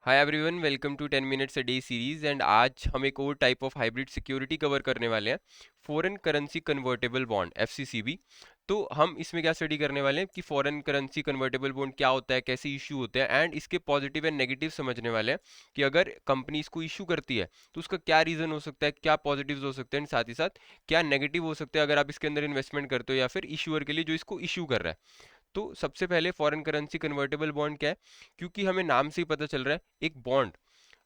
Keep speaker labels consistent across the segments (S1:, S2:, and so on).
S1: Hi everyone, welcome to 10 minutes a day series. And आज हम एक और type of hybrid security cover करने वाले हैं, foreign currency convertible bond FCCB. तो हम इसमें क्या स्टडी करने वाले हैं कि फॉरेन करेंसी कन्वर्टेबल बॉन्ड क्या होता है, कैसे इशू होते हैं, एंड इसके पॉजिटिव एंड नेगेटिव समझने वाले हैं कि अगर कंपनी इसको इशू करती है तो उसका क्या रीजन हो सकता है, क्या पॉजिटिव्स हो सकते हैं, एंड साथ ही साथ क्या नेगेटिव हो सकते हैं अगर आप इसके अंदर इन्वेस्टमेंट करते हो या फिर इशूअर के लिए जो इसको इशू कर रहा है। तो सबसे पहले फॉरेन करेंसी कन्वर्टेबल बॉन्ड क्या है, क्योंकि हमें नाम से ही पता चल रहा है एक बॉन्ड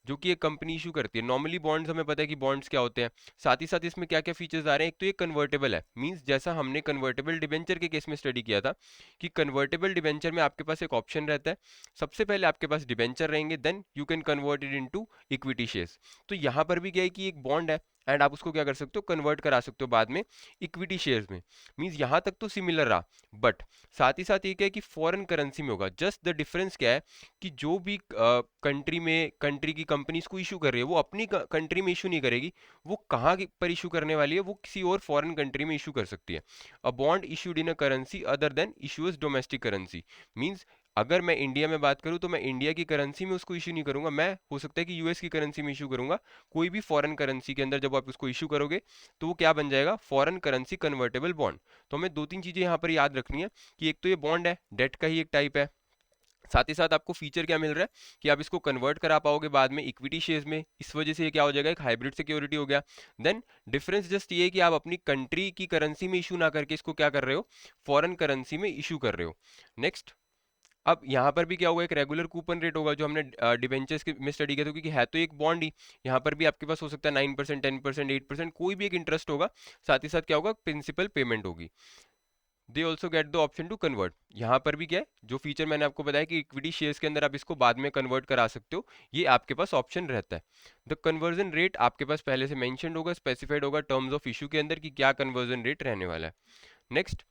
S1: जो कि एक कंपनी इशू करती है। नॉर्मली बॉन्ड्स हमें पता है कि बॉन्ड्स क्या होते हैं। साथ ही साथ इसमें क्या क्या फीचर्स आ रहे हैं, एक तो ये कन्वर्टेबल है, मींस जैसा हमने कन्वर्टेबल डिबेंचर के केस में स्टडी किया था कि कन्वर्टेबल डिबेंचर में आपके पास एक ऑप्शन रहता है। सबसे पहले आपके पास डिबेंचर रहेंगे, then you can convert it into equity shares. तो यहाँ पर भी क्या है कि एक बॉन्ड है एंड आप उसको क्या कर सकते हो, कन्वर्ट करा सकते हो बाद में इक्विटी शेयर्स में। मींस यहाँ तक तो सिमिलर रहा, बट साथ ही साथ ये क्या है कि फॉरेन करेंसी में होगा। जस्ट द डिफरेंस क्या है कि जो भी कंट्री की कंपनी इसको इशू कर रही है वो अपनी कंट्री में इशू नहीं करेगी। वो कहाँ पर इशू करने वाली है, वो किसी और फॉरेन कंट्री में इशू कर सकती है। A bond issued in a currency other than issuers domestic currency. Means अगर मैं इंडिया में बात करूं तो मैं इंडिया की करेंसी में उसको इशू नहीं करूंगा, मैं हो सकता है कि यूएस की करेंसी में इशू करूंगा। कोई भी फॉरेन करेंसी के अंदर जब आप उसको इशू करोगे तो वो क्या बन जाएगा, फॉरेन करेंसी कन्वर्टेबल बॉन्ड। तो हमें दो तीन चीजें यहाँ पर याद रखनी है कि एक तो ये बॉन्ड है, डेट का ही एक टाइप है। साथ ही साथ आपको फीचर क्या मिल रहा है कि आप इसको कन्वर्ट करा पाओगे बाद में इक्विटी शेयर्स में। इस वजह से ये क्या हो जाएगा, एक हाइब्रिड सिक्योरिटी हो गया। देन डिफरेंस जस्ट ये है कि आप अपनी कंट्री की करेंसी में इशू ना करके इसको क्या कर रहे हो, फॉरेन करेंसी में इशू कर रहे हो। नेक्स्ट, अब यहाँ पर भी क्या होगा, एक रेगुलर कूपन रेट होगा जो हमने डिबेंचर्स के में स्टडी किया था, क्योंकि है तो एक बॉन्ड ही। यहाँ पर भी आपके पास हो सकता है 9%, 10%, 8%, कोई भी एक इंटरेस्ट होगा। साथ ही साथ क्या होगा, प्रिंसिपल पेमेंट होगी। They also get the option to convert. यहाँ पर भी क्या है, जो फीचर मैंने आपको बताया कि इक्विटी शेयर्स के अंदर आप इसको बाद में कन्वर्ट करा सकते हो, ये आपके पास ऑप्शन रहता है। द कन्वर्जन रेट आपके पास पहले से मेंशन्ड होगा, स्पेसिफाइड होगा टर्म्स ऑफ इशू के अंदर कि क्या कन्वर्जन रेट रहने वाला है। नेक्स्ट,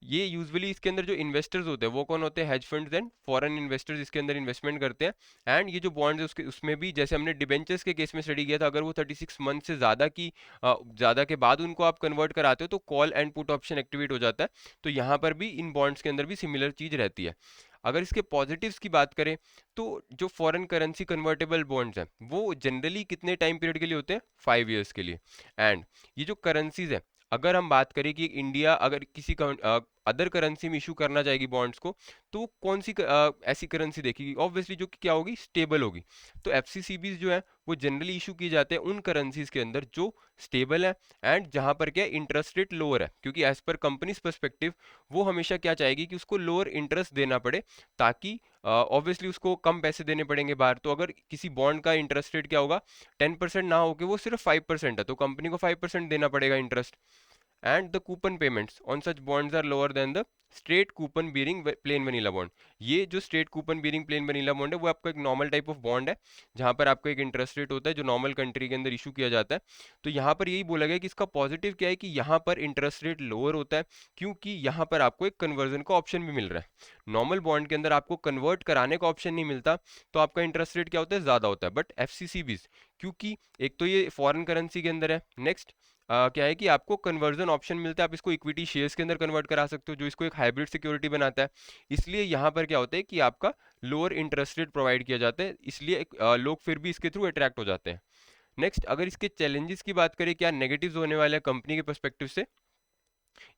S1: ये यूजुअली इसके अंदर जो इन्वेस्टर्स होते हैं वो कौन होते हैं, hedge funds and foreign investors इसके अंदर इन्वेस्टमेंट करते हैं। एंड ये जो बॉन्ड्स है उसके उसमें भी जैसे हमने डिबेंचर्स के केस में स्टडी किया था, अगर वो 36 मंथ से ज़्यादा के बाद उनको आप कन्वर्ट कराते हो तो call and put option activate हो जाता है। तो यहाँ पर भी इन बॉन्ड्स के अंदर भी सिमिलर चीज़ रहती है। अगर इसके पॉजिटिव्स की बात करें तो जो फॉरेन करेंसी कन्वर्टेबल बॉन्ड्स हैं वो जनरली कितने टाइम पीरियड के लिए होते हैं, 5 ईयर्स के लिए। एंड ये जो करेंसीज है, अगर हम बात करें कि इंडिया अगर किसी अदर करेंसी में इशू करना चाहेगी बॉन्ड्स को, तो वो कौन सी ऐसी करेंसी देखेगी, ऑब्वियसली जो कि क्या होगी, स्टेबल होगी। तो एफसीसीबीज जो है वो जनरली इशू किए जाते हैं उन करेंसीज के अंदर जो स्टेबल है एंड जहां पर क्या इंटरेस्ट रेट लोअर है, क्योंकि एज पर कंपनीज पर्सपेक्टिव वो हमेशा क्या चाहेगी कि उसको लोअर इंटरेस्ट देना पड़े, ताकि ऑब्वियसली उसको कम पैसे देने पड़ेंगे बाहर। तो अगर किसी बॉन्ड का इंटरेस्ट रेट क्या होगा, 10% ना होकर वो सिर्फ 5% है, तो कंपनी को 5% देना पड़ेगा interest. and the coupon payments on such bonds are lower than the straight coupon bearing plain vanilla bond। ये जो straight coupon bearing plane vanilla bond है वो आपका एक नॉर्मल टाइप ऑफ बॉन्ड है, जहां पर आपका एक इंटरेस्ट रेट होता है जो नॉर्मल कंट्री के अंदर इशू किया जाता है। तो यहाँ पर यही बोला गया कि इसका पॉजिटिव क्या है कि यहाँ पर इंटरेस्ट रेट लोअर होता है, क्योंकि यहाँ पर आपको एक कन्वर्जन का ऑप्शन भी मिल रहा है। नॉर्मल बॉन्ड के अंदर आपको कन्वर्ट कराने का ऑप्शन नहीं मिलता, तो आपका इंटरेस्ट रेट क्या होता है, ज़्यादा होता है। बट एफसीसीबीज, क्योंकि एक तो ये फॉरेन करेंसी के अंदर है, नेक्स्ट क्या है कि आपको कन्वर्जन ऑप्शन मिलता है, आप इसको इक्विटी शेयर्स के अंदर कन्वर्ट करा सकते हो, जो इसको एक हाइब्रिड सिक्योरिटी बनाता है। इसलिए यहाँ पर क्या होता है कि आपका लोअर इंटरेस्ट रेट प्रोवाइड किया जाता है, इसलिए लोग फिर भी इसके थ्रू अट्रैक्ट हो जाते हैं। नेक्स्ट, अगर इसके चैलेंजेस की बात करें, क्या नेगेटिव्स होने वाले हैं कंपनी के परस्पेक्टिव से,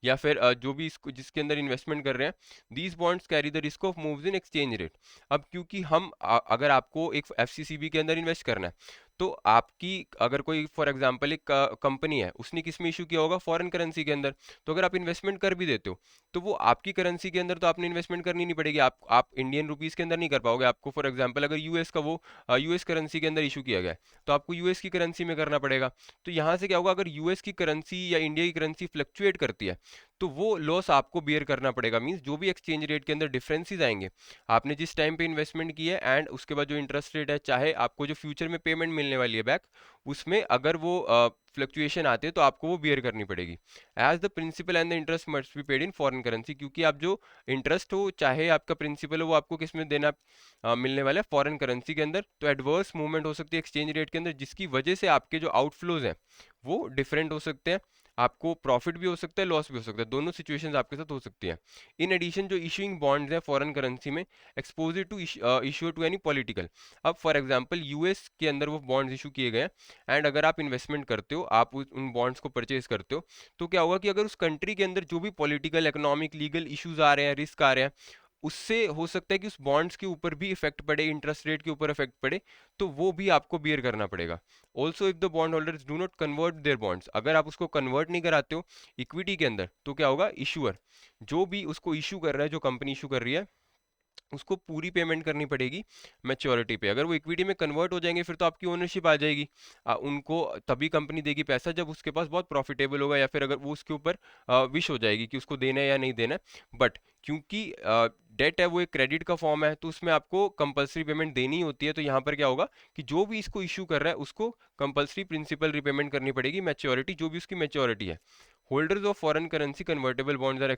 S1: या फिर जो भी इसको जिसके अंदर इन्वेस्टमेंट कर रहे हैं, these bonds carry the risk of moves in exchange rate. अब क्योंकि अगर आपको एक एफसीसीबी के अंदर इन्वेस्ट करना है, तो आपकी अगर कोई फॉर एग्जांपल एक कंपनी है, उसने किस में इशू किया होगा, फॉरेन करेंसी के अंदर। तो अगर आप इन्वेस्टमेंट कर भी देते हो तो वो आपकी करेंसी के अंदर तो आपने इन्वेस्टमेंट करनी नहीं पड़ेगी, आप इंडियन रुपीस के अंदर नहीं कर पाओगे। आपको फॉर एग्जांपल अगर यूएस का वो यूएस करेंसी के अंदर इशू किया गया है, तो आपको यूएस की करेंसी में करना पड़ेगा। तो यहाँ से क्या होगा, अगर यूएस की करेंसी या इंडिया की करेंसी फ्लक्चुएट करती है तो वो लॉस आपको बियर करना पड़ेगा। मींस जो भी एक्सचेंज रेट के अंदर डिफरेंसेस आएंगे, आपने जिस टाइम पे इन्वेस्टमेंट की है एंड उसके बाद जो इंटरेस्ट रेट है, चाहे आपको जो फ्यूचर में पेमेंट मिलने वाली है बैक, उसमें अगर वो फ्लक्चुएशन आते हैं तो आपको वो बियर करनी पड़ेगी। As the principal and the interest must be paid in foreign currency, क्योंकि आप जो इंटरेस्ट हो चाहे आपका प्रिंसिपल हो वो आपको किस में देना मिलने वाला है, फॉरेन करेंसी के अंदर। तो एडवर्स मूवमेंट हो सकती है एक्सचेंज रेट के अंदर, जिसकी वजह से आपके जो आउटफ्लोज हैं वो डिफरेंट हो सकते हैं। आपको प्रॉफिट भी हो सकता है, लॉस भी हो सकता है, दोनों सिचुएशंस आपके साथ हो सकती हैं। इन एडिशन जो इशूइंग बॉन्ड्स हैं फॉरेन करेंसी में, expose to issuer to any political. अब फॉर एग्जांपल यूएस के अंदर वो बॉन्ड्स इशू किए गए हैं एंड अगर आप इन्वेस्टमेंट करते हो, आप उन बॉन्ड्स को परचेज करते हो, तो क्या होगा कि अगर उस कंट्री के अंदर जो भी पॉलिटिकल, इकोनॉमिक, लीगल इश्यूज आ रहे हैं, रिस्क आ रहे हैं, उससे हो सकता है कि उस बॉन्ड्स के ऊपर भी इफेक्ट पड़े, इंटरेस्ट रेट के ऊपर इफेक्ट पड़े, तो वो भी आपको बियर करना पड़ेगा। Also if the bond holders do not convert there bonds, अगर आप उसको कन्वर्ट नहीं कराते हो इक्विटी के अंदर, तो क्या होगा, इशूअर जो भी उसको इशू कर रहा है, जो कंपनी इशू कर रही है, उसको पूरी पेमेंट करनी पड़ेगी मैच्योरिटी पे। अगर वो इक्विटी में कन्वर्ट हो जाएंगे फिर तो आपकी ओनरशिप आ जाएगी। उनको तभी कंपनी देगी पैसा जब उसके पास बहुत प्रॉफिटेबल होगा, या फिर अगर वो उसके ऊपर विश हो जाएगी कि उसको देना है या नहीं देना है। बट क्योंकि डेट है वो एक क्रेडिट का फॉर्म है, तो उसमें आपको कंपलसरी पेमेंट देनी होती है। तो यहाँ पर क्या होगा कि जो भी इसको इशू कर रहा है उसको कंपलसरी प्रिंसिपल रिपेमेंट करनी पड़ेगी, मैच्योरिटी जो भी उसकी मैच्योरिटी है। Holders of foreign currency convertible bonds are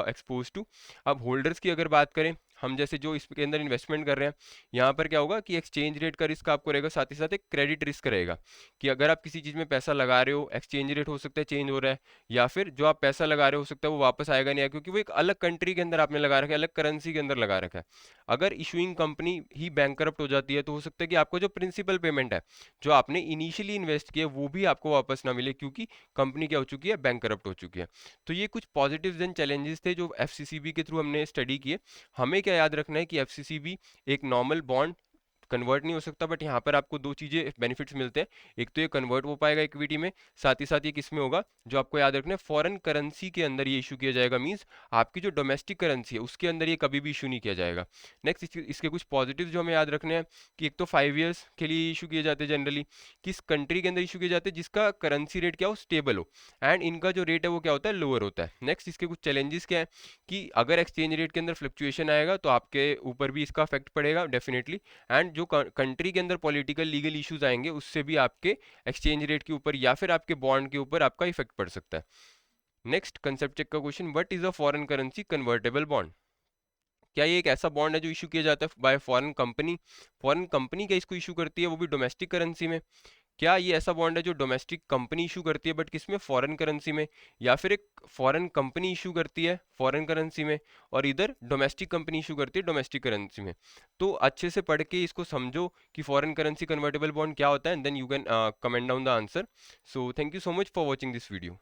S1: expose to. अब होल्डर्स की अगर बात करें, हम जैसे जो इसके अंदर इन्वेस्टमेंट कर रहे हैं, यहाँ पर क्या होगा कि एक्सचेंज रेट का रिस्क आपको रहेगा, साथ ही साथ एक क्रेडिट रिस्क रहेगा कि अगर आप किसी चीज़ में पैसा लगा रहे हो, एक्सचेंज रेट हो सकता है चेंज हो रहा है, या फिर जो आप पैसा लगा रहे हो सकता है वो वापस आएगा नहीं आएगा, क्योंकि वो एक अलग कंट्री के अंदर आपने लगा रखा है, अलग करेंसी के अंदर लगा रखा है। अगर इशूइंग कंपनी ही बैंकरप्ट हो जाती है तो हो सकता है कि आपको जो प्रिंसिपल पेमेंट है, जो आपने इनिशियली इन्वेस्ट किया, वो भी आपको वापस ना मिले, क्योंकि कंपनी क्या हो चुकी है, बैंकरप्ट हो चुकी है। तो ये कुछ पॉजिटिव्स एंड चैलेंजेस थे जो एफसीसीबी के थ्रू हमने स्टडी किए। हमें क्या याद रखना है कि एफसीसीबी एक नॉर्मल बॉन्ड कन्वर्ट नहीं हो सकता, बट यहाँ पर आपको दो चीज़ें बेनिफिट्स मिलते हैं। एक तो ये कन्वर्ट हो पाएगा इक्विटी में, साथ ही साथ ये किस में होगा, जो आपको याद रखना है, फॉरेन करेंसी के अंदर ये इशू किया जाएगा। मींस आपकी जो डोमेस्टिक करेंसी है उसके अंदर ये कभी भी इशू नहीं किया जाएगा। नेक्स्ट इसके कुछ पॉजिटिव्स जो हमें याद रखने हैं कि एक तो 5 ईयर्स के लिए इशू किए जाते हैं जनरली, किस कंट्री के अंदर इशू किए जाते हैं जिसका करेंसी रेट क्या हो, स्टेबल हो, एंड इनका जो रेट है वो क्या होता है, लोअर होता है। नेक्स्ट इसके कुछ चैलेंजेस क्या है कि अगर एक्सचेंज रेट के अंदर फ्लक्चुएशन आएगा तो आपके ऊपर भी इसका इफेक्ट पड़ेगा डेफिनेटली, एंड जो कंट्री के अंदर पॉलिटिकल लीगल इश्यूज आएंगे उससे भी आपके एक्सचेंज रेट के ऊपर या फिर आपके बॉन्ड के ऊपर आपका इफेक्ट पड़ सकता है। नेक्स्ट कंसेप्ट चेक का question, what is a foreign currency convertible bond? क्या ये एक ऐसा बॉन्ड है जो इशू किया जाता है bye foreign company? Foreign company क्या इसको इशू करती है, वो भी डोमेस्टिक करेंसी में? क्या ये ऐसा बॉन्ड है जो डोमेस्टिक कंपनी इशू करती है बट किसमें, फॉरेन करेंसी में? या फिर एक फॉरेन कंपनी इशू करती है फॉरेन करेंसी में और इधर डोमेस्टिक कंपनी इशू करती है डोमेस्टिक करेंसी में? तो अच्छे से पढ़ के इसको समझो कि फॉरेन करेंसी कन्वर्टेबल बॉन्ड क्या होता है, and then you can comment down the answer. So thank you so much for watching this video.